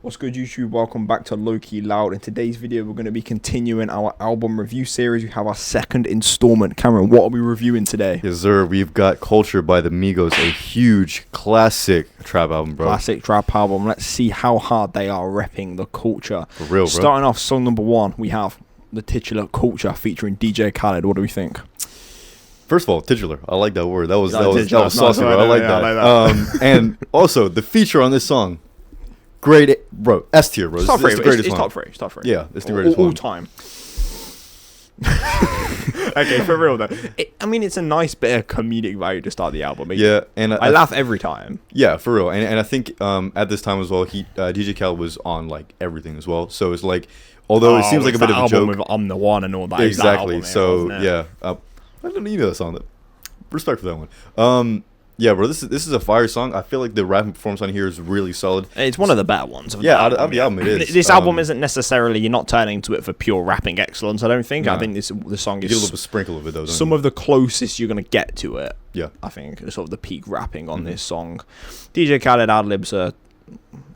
What's good, YouTube? Welcome back to Low Key Loud. In today's video, we're going to be continuing our album review series. We have our second installment. Cameron, what are we reviewing today? Yes, sir. We've got Culture by the Migos, a huge classic trap album, bro. Classic trap album. Let's see how hard they are repping the culture. For real, bro. Starting off, song number one, we have the titular Culture featuring DJ Khaled. What do we think? First of all, titular. I like that word. That was saucy, bro. I like that. And also, the feature on this song, great, bro. S tier, bro. It's top three. It's top three. It's top three. Yeah, it's the greatest one. All time. Okay, for real though. It's a nice bit of comedic value to start the album. Yeah, and I laugh every time. Yeah, for real. And I think at this time as well, DJ Khaled was on like everything as well. So it's like, although it seems like a bit of a joke. With I'm the One and all that. Exactly. That album, yeah. I didn't even know that song. Respect for that one. Yeah, bro, this is a fire song. I feel like the rapping performance on here is really solid. It's one of the better ones. Out of the album, it is. This album isn't necessarily, you're not turning to it for pure rapping excellence, I don't think. Nah. I think the song is... You get a little sprinkle of it, though, some of the closest you're going to get to it. Yeah. I think, sort of the peak rapping on this song. DJ Khaled ad-libs are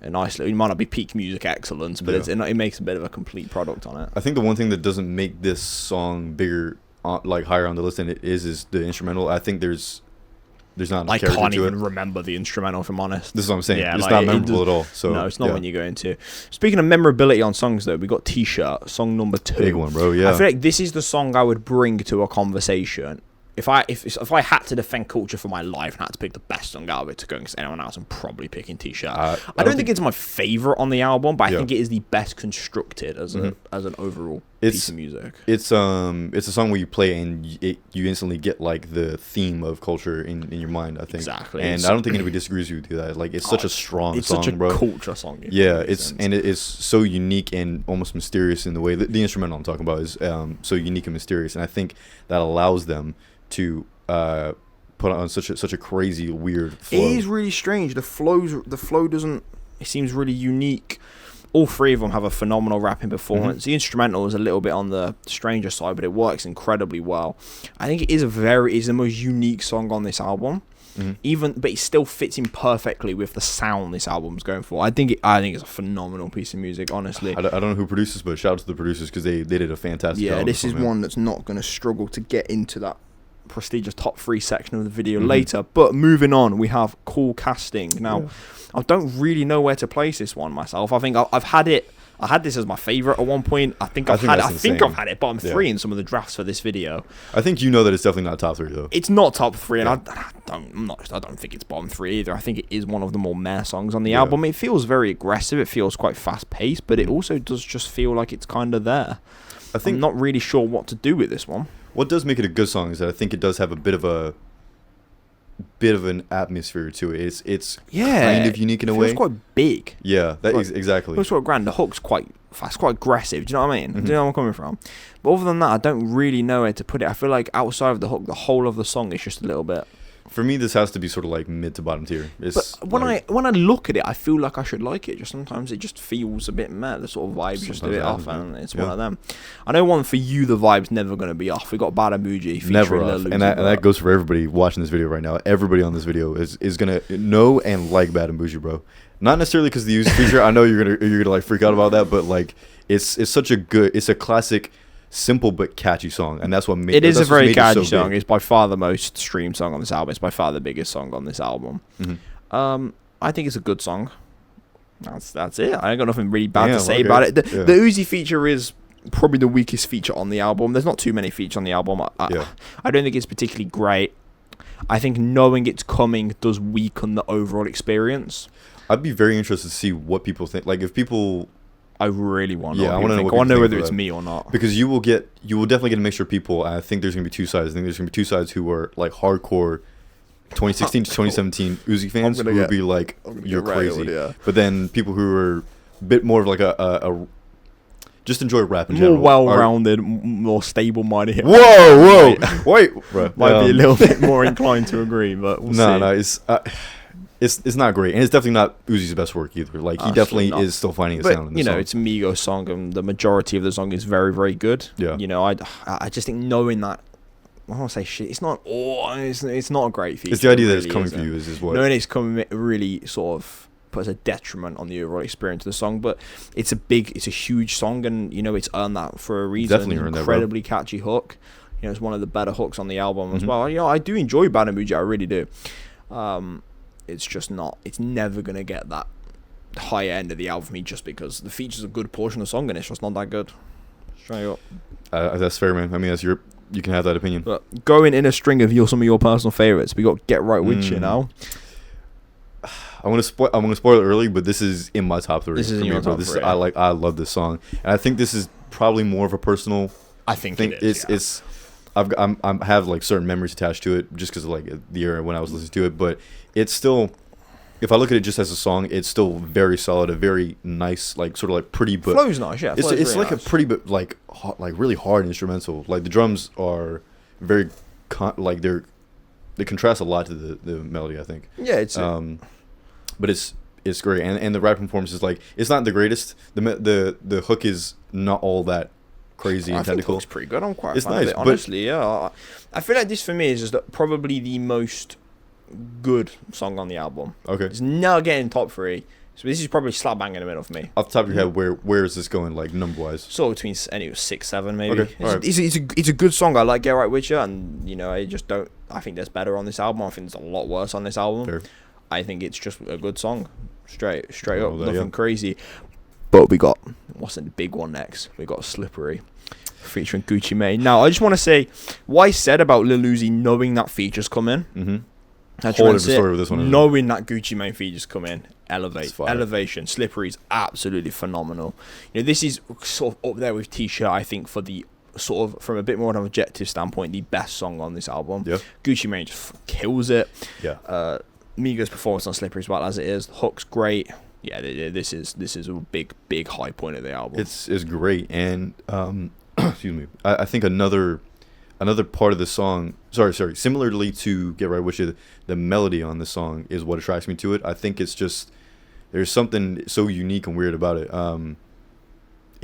a nice little... It might not be peak music excellence, but it makes a bit of a complete product on it. I think the one thing that doesn't make this song bigger, like higher on the list than it is the instrumental. I think there's not enough character to it. I can't even remember the instrumental, if I'm honest. This is what I'm saying. Yeah, it's not memorable at all. So no, it's not when you go into. Speaking of memorability on songs, though, we got T-Shirt, song number 2. Big one, bro. Yeah. I feel like this is the song I would bring to a conversation. If I had to defend Culture for my life and had to pick the best song out of it to go against anyone else, I'm probably picking T-Shirt. I don't think it's my favorite on the album, but I think it is the best constructed as an overall piece of music. It's a song where you play and you instantly get like the theme of Culture in your mind. I think exactly, and I don't think anybody disagrees with you that. Like it's such a strong song, such a bro. Culture song. Yeah, it's so unique and almost mysterious in the way that the instrumental I'm talking about is so unique and mysterious, and I think that allows them to put on such a crazy weird flow. It is really strange. The flow doesn't. It seems really unique. All three of them have a phenomenal rapping performance. The instrumental is a little bit on the stranger side, but it works incredibly well. I think it is the most unique song on this album. But it still fits in perfectly with the sound this album's going for. I think it's a phenomenal piece of music, honestly. I don't know who produced this, but shout out to the producers because they did a fantastic job. Yeah, this is one that's not going to struggle to get into that prestigious top 3 section of the video later. But moving on, we have Cool Casting. Now, I don't really know where to place this one myself. I think I've had it. I had this as my favorite at one point. I think I've had it bottom 3 in some of the drafts for this video. I think you know that it's definitely not top 3 though. It's not top 3, and I don't think it's bottom 3 either. I think it is one of the more meh songs on the album. It feels very aggressive. It feels quite fast paced, but it also does just feel like it's kind of there. I'm not really sure what to do with this one. What does make it a good song is that I think it does have a bit of an atmosphere to it. It's kind of unique in a way. It's quite big. Yeah, exactly. It's quite grand. The hook's quite fast, quite aggressive. Do you know what I mean? Do you know where I'm coming from? But other than that, I don't really know where to put it. I feel like outside of the hook, the whole of the song is just a little bit. For me, this has to be sort of like mid to bottom tier. But when I look at it, I feel like I should like it. Just sometimes it just feels a bit meh. The sort of vibes just a bit off, and it's one of them. I know one for you, the vibe's never going to be off. We got Bad Emoji featuring Lil Uzi, and that goes for everybody watching this video right now. Everybody on this video is gonna know and like Bad Emoji, bro. Not necessarily because the Uzi feature. I know you're gonna like freak out about that, but like it's a classic. Simple but catchy song, and that's what made it. It is a very catchy song. It's by far the most streamed song on this album. It's by far the biggest song on this album. I think it's a good song. That's it. I ain't got nothing really bad to say about it. The Uzi feature is probably the weakest feature on the album. There's not too many features on the album. I don't think it's particularly great. I think knowing it's coming does weaken the overall experience. I'd be very interested to see what people think. Like if people. I really want to know. I want to know. I want to know whether it's me or not. Because you will definitely get a mixture of people. I think there's gonna be two sides. I think there's gonna be two sides who are like hardcore 2016 to 2017 Uzi fans who would be like, "You're crazy." But then people who are a bit more of like a just enjoy rap in general. More well-rounded, more stable-minded. Whoa! Wait, bro. Might be a little bit more inclined to agree, but we'll see. It's not great, and it's definitely not Uzi's best work either. Like he definitely is still finding a sound in this song. It's a Migos song, and the majority of the song is very, very good. Yeah. I just think knowing that, I don't want to say shit. It's not. It's not a great feature. It's the idea that it's coming for you is what. Knowing it's coming really sort of puts a detriment on the overall experience of the song. But it's a huge song, and it's earned that for a reason. Definitely earned that, incredibly catchy hook. It's one of the better hooks on the album as well. I do enjoy Bad Emoji, I really do. It's just not. It's never gonna get that higher end of the album for me, just because the features a good portion of the song, and it's just not that good. Straight up. That's fair, man. I mean, you can have that opinion. But going in a string of some of your personal favorites, we got Get Right With You now. I'm gonna spoil it early, but this is in my top 3. This is in your top 3. I love this song, and I think this is probably more of a personal. I think it is. It's I have like certain memories attached to it just because of like the era when I was listening to it, but it's still, if I look at it just as a song, it's still very solid, a very nice, like sort of like pretty, but flow's nice. Yeah, it's really like nice. a pretty but like really hard instrumental. Like the drums are very they contrast a lot to the melody, I think. Yeah, it's but it's great, and the rapping performance is like, it's not the greatest. The hook is not all that crazy and technical. It's pretty good. I'm quite it's fan nice, of it, honestly. Yeah, I feel like this for me is just probably the most good song on the album. Okay, it's not getting top 3, so this is probably slap bang in the middle for me. Off the top of your head, where is this going, like number wise? So between 6, 7 maybe. Okay, it's a good song. I like Get Right With You, and I just don't. I think there's better on this album. I think there's a lot worse on this album. Fair. I think it's just a good song, straight up, that, nothing crazy. But we got, what's the big one next? We got Slippery, featuring Gucci Mane. Now, I just want to say what I said about Lil Uzi knowing that features come in. Mm-hmm. Whole different story with this one. Knowing that Gucci Mane features come in, elevation. Slippery is absolutely phenomenal. This is sort of up there with T-Shirt, I think, for the sort of, from a bit more of an objective standpoint, the best song on this album. Yeah. Gucci Mane just kills it. Yeah. Migos' performance on Slippery as well as it is. The hook's great. Yeah, this is a big high point of the album. It's great, and excuse me. I think another part of the song. Sorry. Similarly to Get Right With You, the melody on the song is what attracts me to it. I think it's just, there's something so unique and weird about it.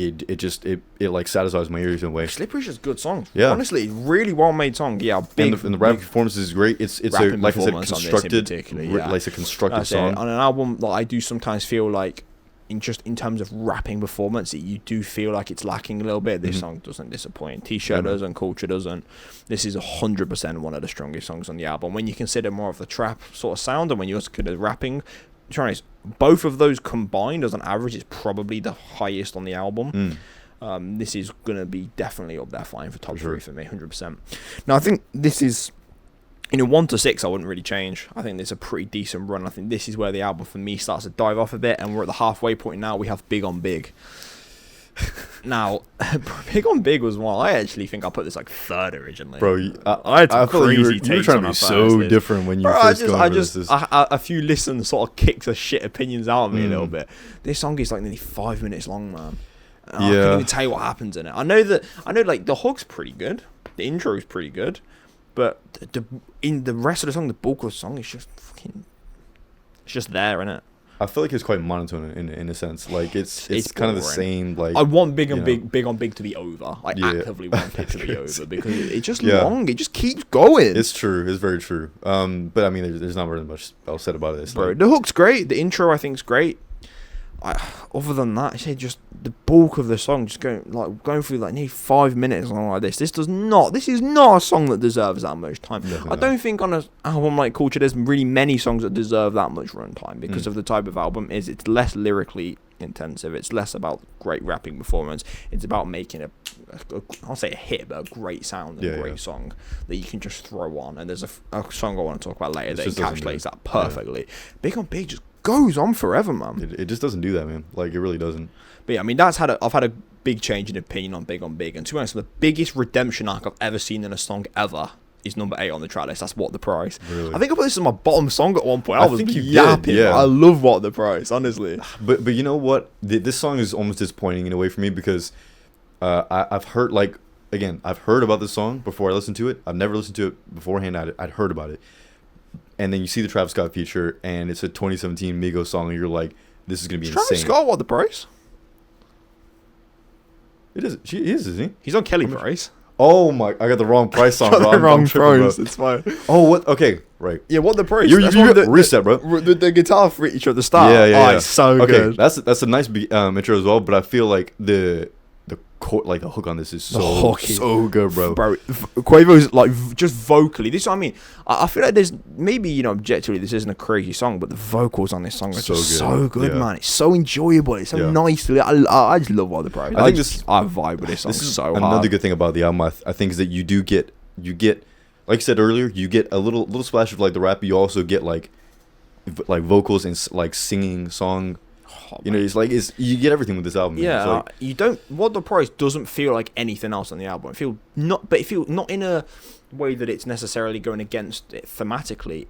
It like satisfies my ears in a way. Slippery's just a good song. Yeah, honestly, really well made song. Yeah, and the rap performance is great. It's a, like I said, constructed, like a constructed song. On an album that I do sometimes feel like, in terms of rapping performance, you do feel like it's lacking a little bit. This song doesn't disappoint. T-Shirt doesn't, Culture doesn't. This is 100% one of the strongest songs on the album. When you consider more of the trap sort of sound, and when you also consider rapping, both of those combined as an average is probably the highest on the album. This is gonna be definitely up there, flying for top 3 for me, 100%. Now I think this is, 1 to 6 I wouldn't really change. I think there's a pretty decent run. I think this is where the album for me starts to dive off a bit, and we're at the halfway point now. We have Big on Big. Now, Big on Big was one I actually think I put this like 3rd originally. Bro, I had some crazy takes. You were trying to be so different when you first got into this. A few listens sort of kicked the shit opinions out of me a little bit. This song is like nearly 5 minutes long, man. I can't even tell you what happens in it. I know like the hook's pretty good, the intro's pretty good, but in the rest of the song, the bulk of the song is just fucking, it's just there, innit? I feel like it's quite monotone in a sense. Like it's kind of the same. Like I want Big on Big to be over. I actively want it to be over because it's just long. It just keeps going. It's true. It's very true. But I mean, there's not really much else said about it. Bro, the hook's great. The intro I think is great. Other than that, I say just the bulk of the song, just going through like nearly 5 minutes long like this. This is not a song that deserves that much time. I don't think on an album like Culture there's really many songs that deserve that much runtime because of the type of album it is. It's less lyrically intensive. It's less about great rapping performance. It's about making I'll say a hit, but a great sound and great song that you can just throw on. And there's a song I want to talk about later that encapsulates that perfectly. Big on Big just goes on forever, man. It just doesn't do that, man. Like it really doesn't. But yeah, I mean I've had a big change in opinion on Big, and to be honest, the biggest redemption arc I've ever seen in a song ever is number 8 on the track list. That's What the Price. Really? I think I put this as my bottom song at one point. I was think you yapping. did, yeah. I love What the Price, honestly. But you know what? This song is almost disappointing in a way for me because I've heard I've heard about this song before I listened to it. I've never listened to it beforehand. I'd heard about it. And then you see the Travis Scott feature, and it's a 2017 Migos song, and you're like, this is going to be insane. Travis Scott, What the Price? It is. He is, isn't he? He's on Kelly Price. Oh my! I got the wrong price song, bro. The wrong price. It's fine. Oh, what? Okay, right. Yeah, what the price? You reset, bro. The guitar feature at the start. Yeah. It's so good. Okay, that's a nice intro as well. But I feel like the hook on this is so good, bro. Quavo's like just vocally. This is what I mean. I feel like there's maybe objectively this isn't a crazy song, but the vocals on this song are just so good, man. It's so enjoyable. It's so nice. I just love all the price. I vibe with this song so hard. Another good thing about the album, I think, is that you get like I said earlier, you get a little splash of like the rap. You also get like vocals and like singing song. It's you get everything with this album. Yeah, you don't. What the Price doesn't feel like anything else on the album. It feels not in a way that it's necessarily going against it thematically.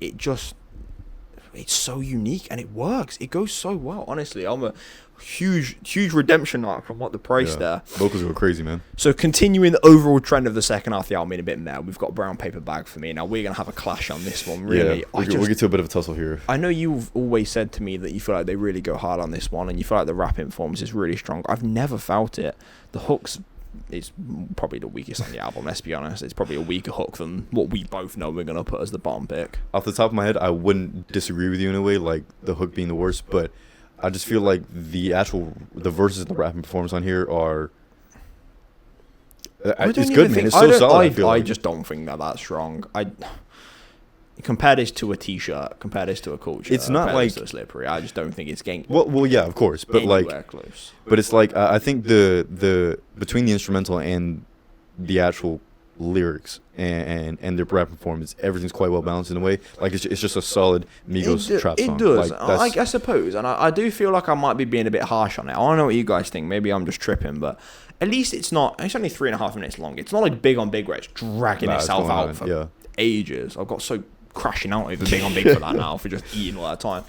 It's so unique and it works. It goes so well. Honestly, I'm a huge redemption arc from What the Price there. Vocals go crazy, man. So continuing the overall trend of the second half of the album in a bit now, we've got Brown Paper Bag for me. Now we're gonna have a clash on this one. Really, we'll get to a bit of a tussle here. I know you've always said to me that you feel like they really go hard on this one, and you feel like the rapping performance is really strong. I've never felt it. The hooks. It's probably the weakest on the album, let's be honest. It's probably a weaker hook than what we both know we're going to put as the bottom pick. Off the top of my head, I wouldn't disagree with you in a way, like the hook being the worst, but I just feel like the verses and the rapping performance on here are... It's good, man. It's so solid. I just don't think that's strong. Compare this to a T-shirt, compare this to a Culture. It's not like so Slippery. I just don't think it's getting. Well, yeah, of course, but like close. But it's like I think the between the instrumental and the actual lyrics and their rap performance, everything's quite well balanced in a way. Like it's just a solid Migos trap song. It does, I suppose, and I do feel like I might be being a bit harsh on it. I don't know what you guys think. Maybe I'm just tripping, but at least it's not. It's only 3.5 minutes long. It's not like Big on Big where it's dragging itself out for ages. I've got so crashing out over Big on Big for that now, for just eating all that time.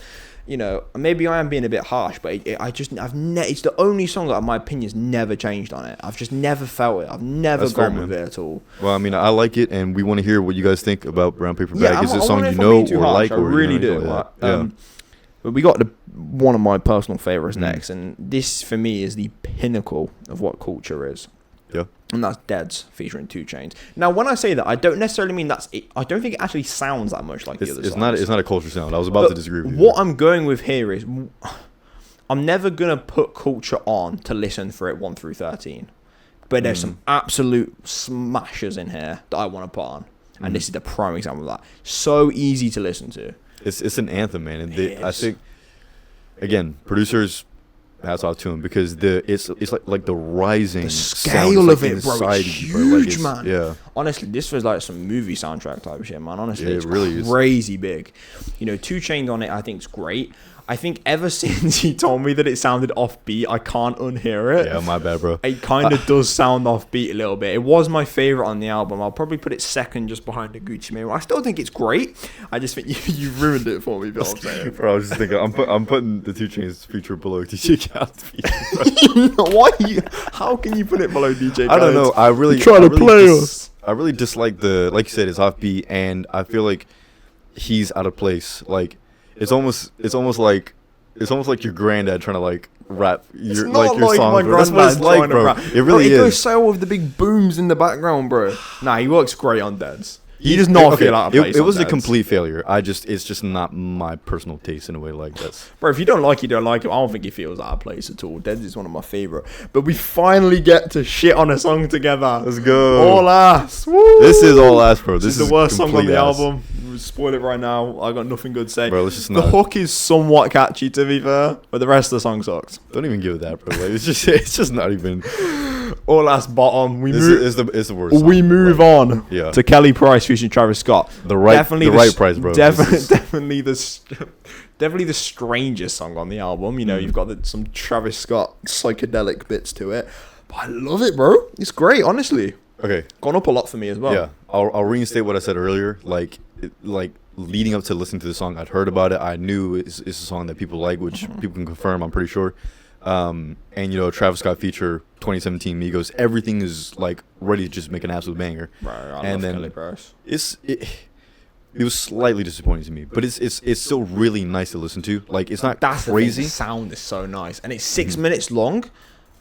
Maybe I am being a bit harsh, but it's the only song that, in my opinion, has never changed on it. I've just never felt it. I've never gone with it at all. Well, I mean, I like it, and we want to hear what you guys think about Brown Paper Bag. Is this a song you know or like? I really do. But we got one of my personal favorites next, and this, for me, is the pinnacle of what Culture is. Yeah. And that's Dead's featuring 2 Chainz. Now, when I say that, I don't necessarily mean that's it. I don't think it actually sounds that much like the other songs. It's not a Culture sound. I was about to disagree with you. What I'm going with here is I'm never going to put Culture on to listen for it 1 through 13. But there's some absolute smashers in here that I want to put on. And this is the prime example of that. So easy to listen to. It's an anthem, man. And I think, again, producers... hats off to him, because it's like the rising the scale of it, bro. It's huge, bro. Man. Yeah. Honestly, this feels like some movie soundtrack type of shit, man. Honestly, it really is crazy big. 2 Chainz on it, I think, is great. I think ever since he told me that it sounded offbeat, I can't unhear it. Yeah, my bad, bro. It kind of does sound offbeat a little bit. It was my favorite on the album. I'll probably put it second, just behind the Gucci Mane. I still think it's great. I just think you ruined it for me. But I'm saying, bro, I was just thinking, I'm putting the 2 Chainz feature below DJ Khaled's feature. Why? How can you put it below DJ Khaled? I don't know. I really try to play us. I really dislike like you said, it's offbeat, and I feel like he's out of place. Like it's almost like your granddad trying to like rap your songs. That's what it's like, bro. It really is. It goes so well with the big booms in the background, bro. Nah, he works great on Dead's. He does not feel out of place. It was a complete failure. It's just not my personal taste in a way like that. Bro, if you don't like it, you don't like it. I don't think he feels out of place at all. Dead's is one of my favorite. But we finally get to shit on a song together. Let's go. All ass. Woo! This is all ass, bro. This is the worst song on the album. Spoil it right now. I got nothing good to say. Bro, the hook is somewhat catchy, to be fair, but the rest of the song sucks. Don't even give it that, bro. Like, it's just not even. All ass bottom. It's the worst song. We move on to Kelly Price featuring Travis Scott. The right price, bro. Definitely the strangest song on the album. You've got some Travis Scott psychedelic bits to it, but I love it, bro. It's great, honestly. Okay, gone up a lot for me as well. Yeah, I'll reinstate what I said earlier. Like leading up to listening to the song, I'd heard about it. I knew it's a song that people like, which people can confirm. I'm pretty sure. And Travis Scott feature 2017 Migos. Everything is like ready to just make an absolute banger. Right, I love Kelly Price. It was slightly disappointing to me, but it's still really nice to listen to. Like it's not crazy. The sound is so nice, and it's 6 minutes long.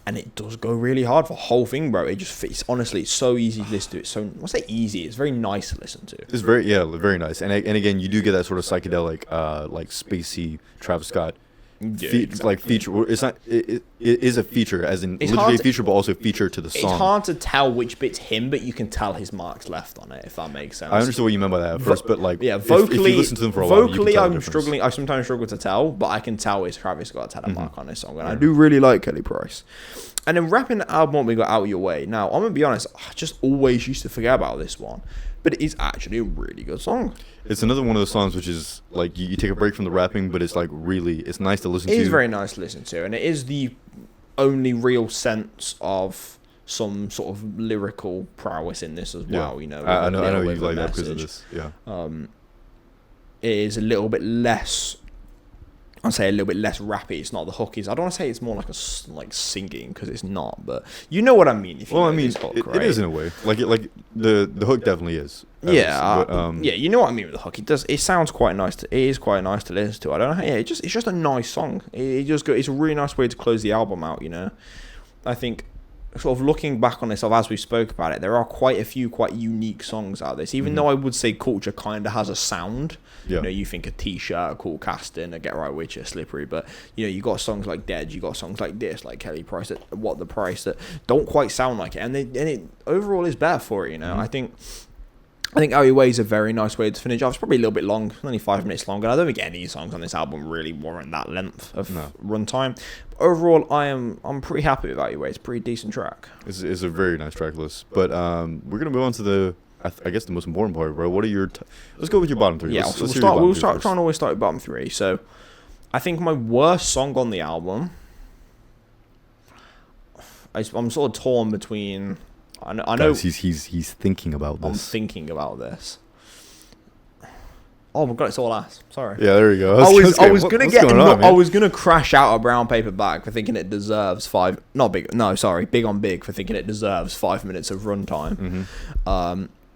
and it does go really hard for the whole thing, bro. It just fits. Honestly, it's so easy to listen to. It's so, I say easy. It's very nice to listen to. It's very nice. And again, you do get that sort of psychedelic, like spacey Travis Scott. Exactly. Like feature, it's not. It is a feature, as in it's literally a feature, but also a feature to the song. It's hard to tell which bit's him, but you can tell his marks left on it, if that makes sense. I understand what you meant by that at first, but like, vocally, if you listen to them for a while, vocally, I sometimes struggle to tell, but I can tell it's Travis Scott's had a mark on this song, and I do really like Kelly Price. And then wrapping the album up, we got Out Your Way. Now, I'm gonna be honest, I just always used to forget about this one, but it is actually a really good song. It's another one of those songs which is like you take a break from the rapping, but it's like really, it's nice to listen to. It is very nice to listen to, and it is the only real sense of some sort of lyrical prowess in this as well. You know, I know you like that because of this. Yeah, it is a little bit less. I'd say a little bit less rappy. It's not the hook. I don't want to say it's more like singing, because it's not. But you know what I mean. If you know this hook, right? It is in a way. Like the hook definitely is. Yeah, you know what I mean with the hook. It does. It sounds quite nice. It is quite nice to listen to. I don't know. Yeah, it's just a nice song. It's a really nice way to close the album out. You know, I think. Sort of looking back on this, as we spoke about it, there are quite a few quite unique songs out of this. Even though I would say Culture kind of has a sound. Yeah. You know, you think a T-shirt, a Cool Casting, a Get Right With You, Slippery, but you know, you got songs like Dead, you got songs like this, like Kelly Price, What the Price, that don't quite sound like it, and it overall is better for it. You know, I think Out Your Way is a very nice way to finish off. It's probably a little bit long, only 5 minutes long, and I don't think any songs on this album really warrant that length of runtime. But overall, I'm pretty happy with Out Your Way. It's a pretty decent track. It's a very nice track list. But we're gonna move on to the I guess the most important part, bro. What are your let's go with your bottom three. Yeah, let's we'll start trying to always start with bottom three. So I think my worst song on the album, I'm sort of torn between. I know. Guys, he's thinking about this. I'm thinking about this. Oh my god, it's all ass. Sorry. Yeah, there you go. I was gonna crash out a Brown Paper Bag for thinking it deserves Big on Big for thinking it deserves 5 minutes of runtime.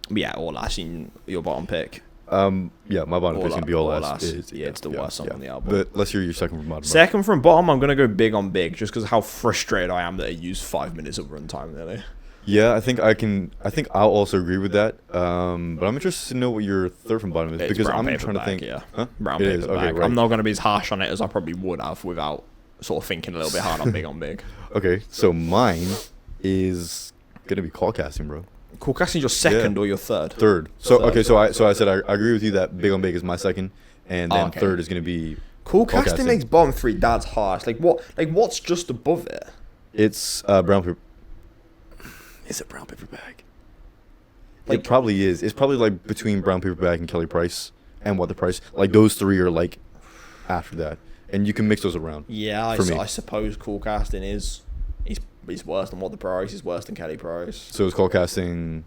But yeah, all ass in your bottom pick. Yeah, my bottom pick's gonna be all ass. It's the worst song on the album. But let's hear your second from bottom. Second from bottom, I'm gonna go Big on Big, just because of how frustrated I am that it used 5 minutes of runtime. Really. Yeah, I think I'll also agree with that. But I'm interested to know what your third from bottom is, because I'm trying to think. Yeah, huh? Brown Paper Bag. Okay, right. I'm not gonna be as harsh on it as I probably would have without sort of thinking a little bit hard on Big on Big. Okay, so mine is gonna be Call Casting, bro. Call Casting your second or your third? Third. So I said I agree with you that Big on Big is my second, and then third is gonna be Call Casting makes bottom three. That's harsh. What's just above it? It's Brown Paper. Is it Brown Paper Bag? It probably is. It's probably like between Brown Paper Bag and Kelly Price and What the Price. Like those three are like after that, and you can mix those around. Yeah, I suppose Call Casting is worse than What the Price is worse than Kelly Price. So is Call Casting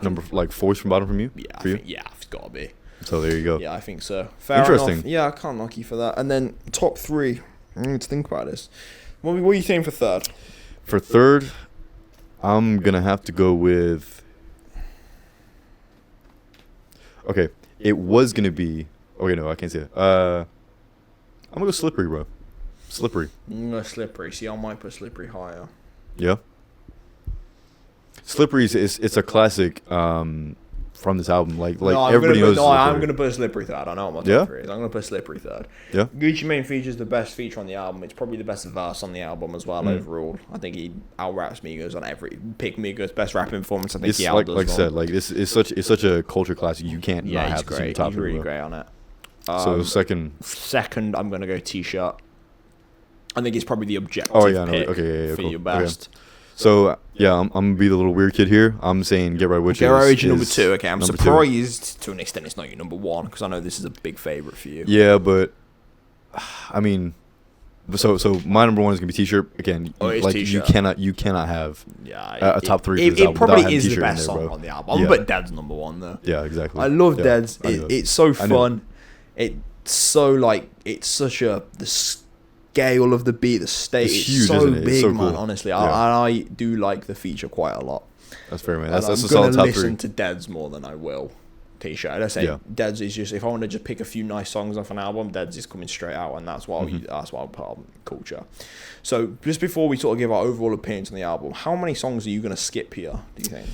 number fourth from bottom from you? Yeah, it's gotta be. So there you go. Yeah, I think so. Fair Interesting. Enough. Yeah, I can't knock you for that. And then top three. I need to think about this. What are you saying for third? For third, I'm gonna have to go with. Okay, it was gonna be. Okay, no, I can't say it. I'm gonna go Slippery, bro. Slippery. I'm gonna Slippery. See, I might put Slippery higher. Yeah. Slippery it's a classic from this album. Everybody knows. No, I'm gonna put Slippery third. I know what my top three is. I'm gonna put Slippery third. Yeah. Gucci Mane features the best feature on the album. It's probably the best verse on the album as well overall. I think he out-raps Migos on every pick. Migos best rapping performance. I think he out-does. Like I said, this is such a culture classic. You can't not have this in the top. He's really great on it. So second, I'm gonna go T-shirt. I think it's probably the objective pick for your best. Okay. So I'm gonna be the little weird kid here. I'm saying Get Right With You. Get Right With You number 2. Okay, I'm surprised to an extent it's not your number 1, because I know this is a big favorite for you. Yeah, but I mean, so my number 1 is gonna be T-shirt again. T-shirt. You cannot have a top 3. It probably is the best song on the album. I'm but Dead's number 1 though. Yeah, exactly. I love Dead's. It's so fun. It's so it's such the scale of the beat, the state is huge, so isn't it? big, so man. cool. Honestly, I do like the feature quite a lot. That's fair, man. That's a solid top 3. I'm gonna listen to Dead's more than I will cliche. Let's say Deads is just, if I want to just pick a few nice songs off an album, Deads is coming straight out, and that's why I'll put on Culture. So just before we sort of give our overall opinions on the album, how many songs are you going to skip here, do you think?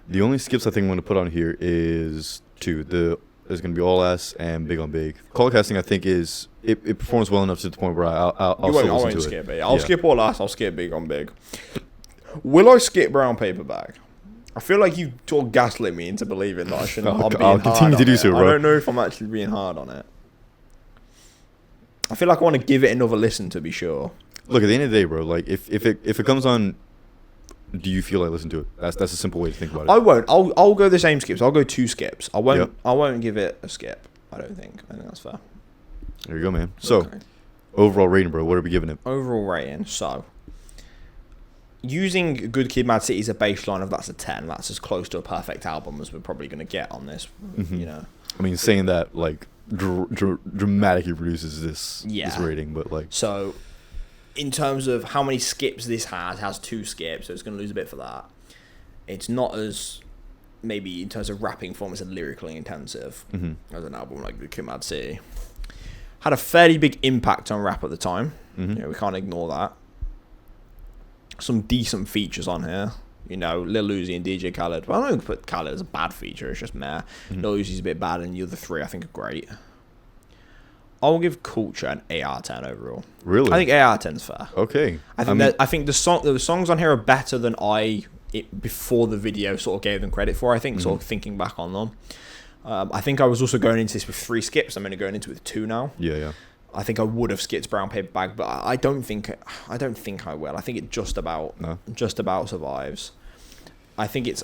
The only skips I think I'm going to put on here is 2. There's going to be All Ass and Big on Big. Color Casting, I think, it performs well enough to the point where I'll still listen to it. Skip it. I'll skip All Ass, I'll skip Big on Big. Will I skip Brown Paper Bag? I feel like you sort of gaslit me into believing that I shouldn't. I'll continue to do so, bro. I don't know if I'm actually being hard on it. I feel like I want to give it another listen to be sure. Look, at the end of the day, bro, like if it comes on, do you feel like listen to it? That's a simple way to think about it. I won't. I'll go the same skips. I'll go 2 skips. I won't. Yep. I won't give it a skip. I don't think. I think that's fair. There you go, man. So, overall rating, bro. What are we giving it? Overall rating. So, using Good Kid, Mad City as a baseline of that's a 10. That's as close to a perfect album as we're probably going to get on this. You know. I mean, saying that like dramatically reduces this rating, but like so. In terms of how many skips this has 2 skips, so it's going to lose a bit for that. It's not as, maybe in terms of rapping form, it's lyrically intensive as an album like Good Kid, Mad City. Had a fairly big impact on rap at the time. You know, we can't ignore that. Some decent features on here. You know, Lil Uzi and DJ Khaled. Well, I don't put Khaled as a bad feature, it's just meh. Lil Uzi's a bit bad, and the other 3 I think are great. I'll give Culture an 8 out of 10 overall. Really? I think 8 out of 10 is fair. Okay. I think the songs on here are better than before the video sort of gave them credit for. I think sort of thinking back on them. I think I was also going into this with 3 skips. I'm only going into it with 2 now. Yeah. I think I would have skipped Brown Paper Bag, but I don't think I will. I think it just about survives. I think it's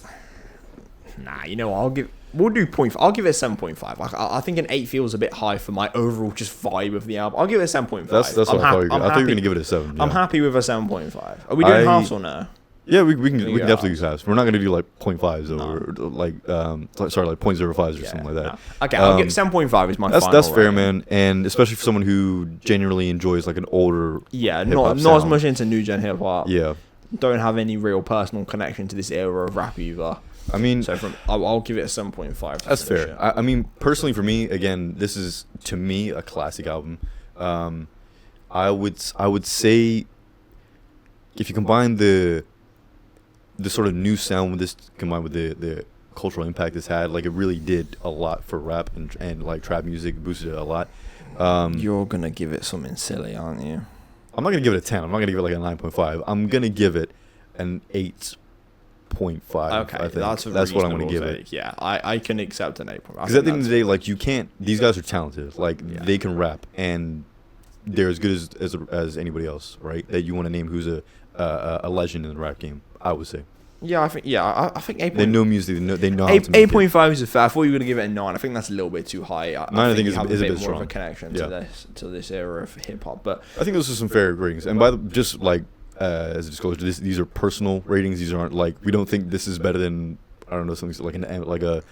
you know, we'll do I'll give it a 7.5. I think an 8 feels a bit high for my overall just vibe of the album. I'll give it a 7.5. That's what I thought you were going to. I thought you were going to give it a 7. Yeah. I'm happy with a 7.5. Are we doing halves or no? Yeah, we can definitely use halves. We're not going to do like 0.5s or like 0.05s or something like that. No. Okay, I'll give 7.5 is my final That's fair, rating. man. And especially for someone who genuinely enjoys like an older not as much into new gen hip hop. Yeah. Don't have any real personal connection to this era of rap either. I mean, so I'll give it a 7.5. That's fair. I mean, personally for me, again, this is to me a classic album. I would say if you combine the sort of new sound with this combined with the cultural impact it's had, like it really did a lot for rap and like trap music, boosted it a lot. You're gonna give it something silly, aren't you? I'm not gonna give it a 10. I'm not gonna give it like a 9.5. I'm gonna give it an 8.5. Okay, I think that's what I'm going to give it. Yeah, I can accept an 8.5. Because at the end of the day, like these guys are talented. Like they can rap, and they're as good as anybody else, right? That you want to name who's a legend in the rap game. I would say. Yeah, I think 8. They know music. They know. 8.5 is fair. I thought you were going to give it a 9. I think that's a little bit too high. 9, I think is a bit more strong. Of a connection to this era of hip hop, but I think those are some fair ratings. And by just like. As a disclosure, these are personal ratings. These aren't like we don't think this is better than I don't know something like a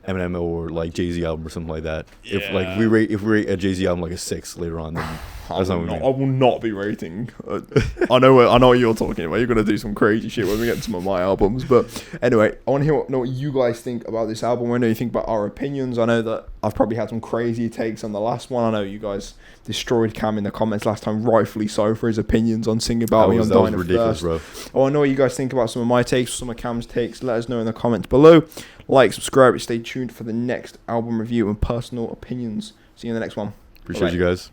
Eminem or like Jay-Z album or something like that. Yeah. If we rate a Jay-Z album like a 6 later on, then that's not what we mean. I will not be rating. I know what you're talking about. You're gonna do some crazy shit when we get to some of my albums. But anyway, I want to know what you guys think about this album. I know you think about our opinions. I know that I've probably had some crazy takes on the last one. I know you guys destroyed Cam in the comments last time, rightfully so, for his opinions on Sing About Me on Diner First. Bro. Oh, I know what you guys think about some of my takes, some of Cam's takes. Let us know in the comments below. Like, subscribe, stay tuned for the next album review and personal opinions. See you in the next one. Appreciate you guys.